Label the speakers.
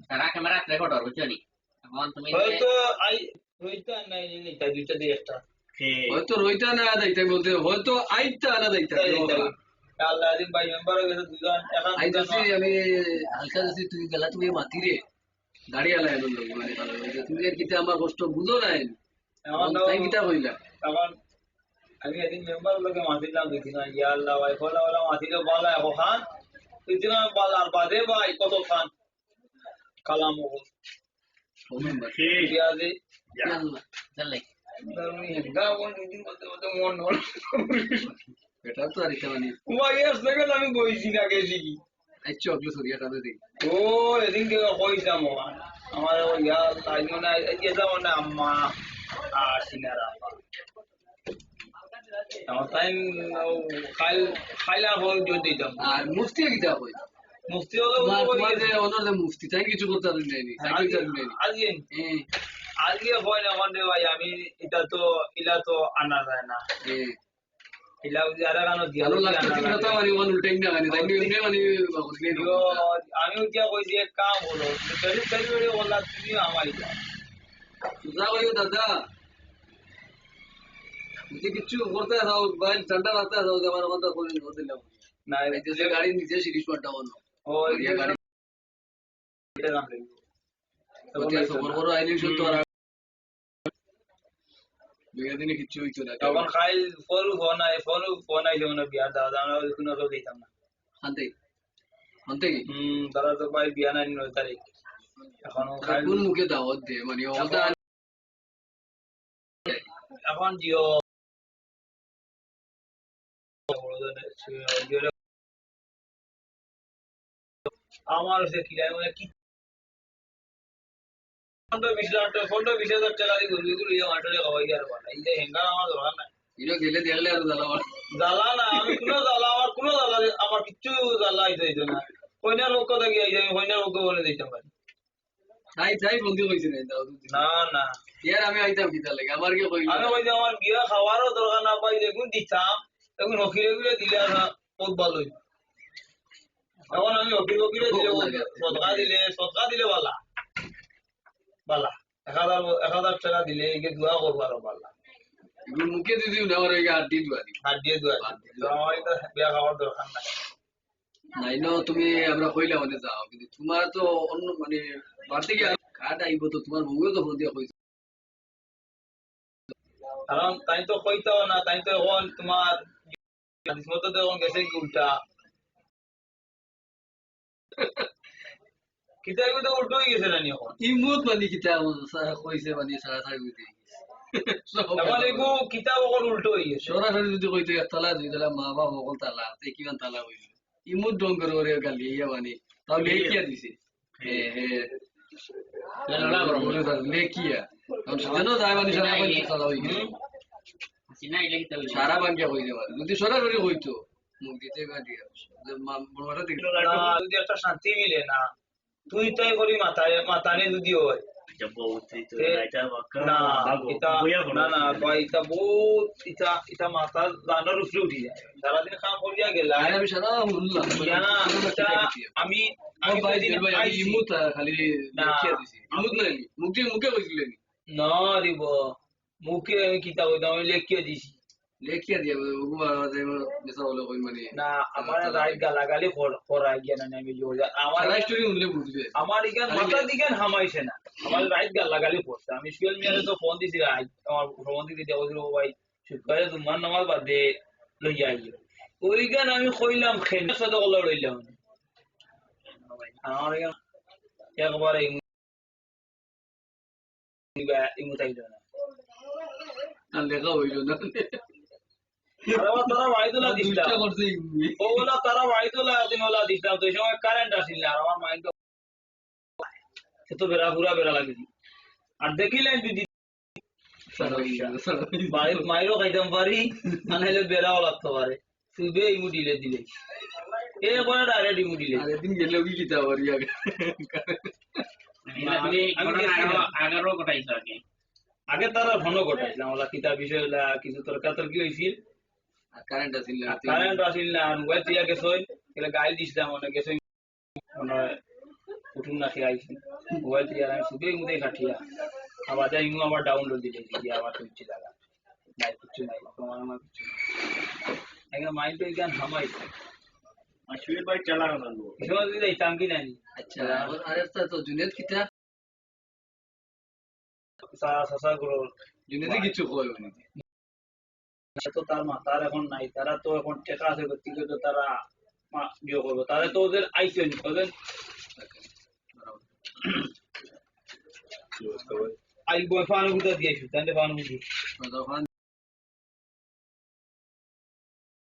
Speaker 1: সারা camera recorder বুঝছো নি এখন তুমি
Speaker 2: হয়তো রইতা নাই তাই দুইটা দিয়ে একটা
Speaker 3: হয়তো রইতা না যাইতে বলতে হয়তো আইতা না যাইতা
Speaker 2: আল্লাহ দিন ভাই মেম্বার হয়ে গেছে দুজন এখন
Speaker 3: আইতাছি আমি হালকা যাচ্ছি তুই গেলা তুমি মাতি রে গাড়ি আলাই এলো মানে তুমি এর কিতে আমার কষ্ট বুঝো নাই তাই কিতা কইলা
Speaker 2: এখন আমি এদিন মেম্বার লোকে মাতিলাম দুই দিন ইয়া আল্লাহ ভাই ফলা ওলা মাতিলে বালা এখন দুই দিন বালার বাদে ভাই কত খান কালাম ও ঠিক আছে
Speaker 1: চলে
Speaker 3: এটা তো আর এটা মানে
Speaker 2: আমি বইছি না গেছি কি
Speaker 3: আইছো অগলো সরিয়াটা দে
Speaker 2: ও এদিন কে কইতাম আমার ইয়া আল্লাহ না এটা মানে আম্মা সিনারা আমার টাইম খাইলা হল যদি দিতাম
Speaker 3: আর মুফতি কিতা কই
Speaker 2: মুফতি হলো
Speaker 3: তোমাদের অনর মুফতি তাই কিছু করতে পারেন নাই তাই কিছু নাই
Speaker 2: আজকে হয় না মানে ভাই আমি এটা তো ইলা তো আনা যায় না ইলা যারা গানো দিয়া
Speaker 3: ভালো লাগতো তিনটা তো মানে ওয়ান উল্টাই না মানে তাই এমনি মানে
Speaker 2: আমি উঠিয়া কই যে কাম হলো তেরি তেরি বলা তুমি আমাই
Speaker 3: যা কইও দাদা যদি কিছু করতে দাও বাইল ঠান্ডা রাখতে দাও আমার কথা কই দিলাম
Speaker 2: না
Speaker 3: এই যে গাড়ি নিচে সিরিজ পাটা বন্ধ
Speaker 2: ও এই গাড়ি এটা নাম
Speaker 3: ওটা খবর বড় আইলি শুনতো আর দুই দিনে কিছু হইতো না
Speaker 2: তখন খাইল ফোন আইলো না বিয়া দাদা আমরা কোনো তো দিতাম না
Speaker 3: শান্তি শান্তি
Speaker 2: তারা তো ভাই বিয়া নাই 9 তারিখ এখন খাইল
Speaker 3: কোন মুখে দাওয়াত দে মানে ওটা
Speaker 2: এখন জিও আমার সে কিলাই মানে কি 15-20 টাকা দিয়ে গুলি মাঠে খাওয়াই আর বানা এই যে হেঙ্গা আমার দরকার নাই
Speaker 3: ইনো গেলে দেখলে আর
Speaker 2: জ্বালা না আমি কোনো জ্বালা আমার কিচ্ছু জ্বালা আইতো না কইনার লোক কথা কি আইছে আমি কইনার লোক বলে দিতাম পারি
Speaker 3: তাই বন্ধু কইছে
Speaker 2: না না
Speaker 3: ইয়ার আমি আইতাম কিতা লাগে আমার কি কইল
Speaker 2: আমি কইছি আমার বিয়া খাওয়ারও দরকার না পাই দেখুন দিতাম এখন হকিরে দিলে বহুত ভালো হইতো এখন আমি হকিরে দিলে সদকা দিলে বালা 1000 টাকা দিলে এই দোয়া করবার বালা
Speaker 3: মুখে দিদি নেওয়ার ওই হাড্ডি
Speaker 2: দোয়া আমার এটা বিয়া খাওয়ার দরকার নাই
Speaker 3: নাই না তুমি আমরা কইলা মানে যাও কিন্তু তোমার তো অন্য মানে বাড়তে গিয়ে কাট আইব তো তোমার বউও তো ফোন দিয়া কইছে
Speaker 2: কারণ তাই তো কইতাও না তাই তো এখন তোমার মতো তো এখন গেছে কি উল্টা কিতাব তো উল্টো হয়ে গেছে না এখন
Speaker 3: ইমুত মানে কিতাব কইছে মানে সারা সারা কইতে
Speaker 2: এখন এগো কিতাব এখন উল্টো হয়ে গেছে
Speaker 3: সরাসরি যদি কইতে একতলা দুইতলা মা বাবা সকল তালা তে কিমান তালা কইছে ইমুত ডং করে ওরে গালি ইয়া মানে তাও লেখিয়া দিছে লেখিয়া জানো যায় মানে সারা বাঙ্গি তালা হই গেছে সারা বাঙ্গিয়া কইছে যদি সরাসরি কইতো মুখ দিতে গালি বড়টা দিল
Speaker 2: যদি একটা শান্তি মিলে না তুই তাই করি মাথায় যদি হয় মাথা জানার উপরে উঠি যায় সারাদিন কাম করিয়া গেলা
Speaker 3: আমি সারা
Speaker 2: আমি
Speaker 3: খালি মুখে কইছিলেন
Speaker 2: না দিব মুখে আমি কিতাব আমি লেখিয়ে দিছি
Speaker 3: লেখিয়া দিয়া নেশা বলে কই মানে
Speaker 2: না আমার রাইট গালাগালি করাই গিয়া না আমি আমার
Speaker 3: স্টোরি উনলে বুঝবে
Speaker 2: আমার ইগান মাথা দিগান হামাইছে না আমার রাইট গালাগালি করছে আমি সুয়েল মিয়ারে তো ফোন দিছি রাইট আমার ফোন দিতে যাও দিল ভাই শুক্রবারে তোমার নামাজ বাদে লইয়া আইও ওই গান আমি কইলাম খেন সাথে কল লইলাম আমার ইগান একবার ইমুতাইল না
Speaker 3: আর লেখা হইল না
Speaker 2: তারা বাড়িতলা দিছিলাম ওগুলা তারা বাড়িতলা দিন ওলা দিছিলাম তো এই সময় কারেন্ট আসিল না আর আমার মাইন্ড তো বেড়া পুরা বেড়া লাগিছি আর দেখিলেন দিদি মাইরও খাইতাম পারি নাহলে বেড়াও লাগতে পারে শুধু ইমু দিলে এরপরে ডাইরেক্ট ইমু দিলে
Speaker 3: দিন গেলেও কি কিতা পারি আগে
Speaker 2: আগে তারা ঘন ঘটাইছিলাম ওলা কিতাব বিষয় কিছু তর্কাতর্কি হয়েছিল
Speaker 3: কারেন্ট আসিল
Speaker 2: না মোবাইল দিয়া গেছে গাইল দিছিলাম অনেক গেছে উঠুন না খেয়ে আইছি মোবাইল দিয়ে আমি শুধুই মুদে কাটিয়া আবার যাই আবার ডাউনলোড দিলে দিয়ে আবার তুলছি জায়গা নাই কিছু নাই তোমার আমার কিছু নাই মাইন্ড তো এখান হামাইছে
Speaker 4: আশির ভাই চালানো না
Speaker 2: কিছু দিলে চাঙ্কি নাই
Speaker 3: আচ্ছা আর একটা তো জুনেদ কিতা
Speaker 2: সাসা গুলো
Speaker 3: জুনেদে কিছু কয় উনি
Speaker 2: তো তার মাথার এখন নাই তারা তো এখন টেকা আছে ব্যক্তিগত তারা ইয়ে করবো তারা তো ওদের আইসে ওদের আই বই ফানুগুলো দিয়েছি তাহলে ফানুগুলো
Speaker 3: তখন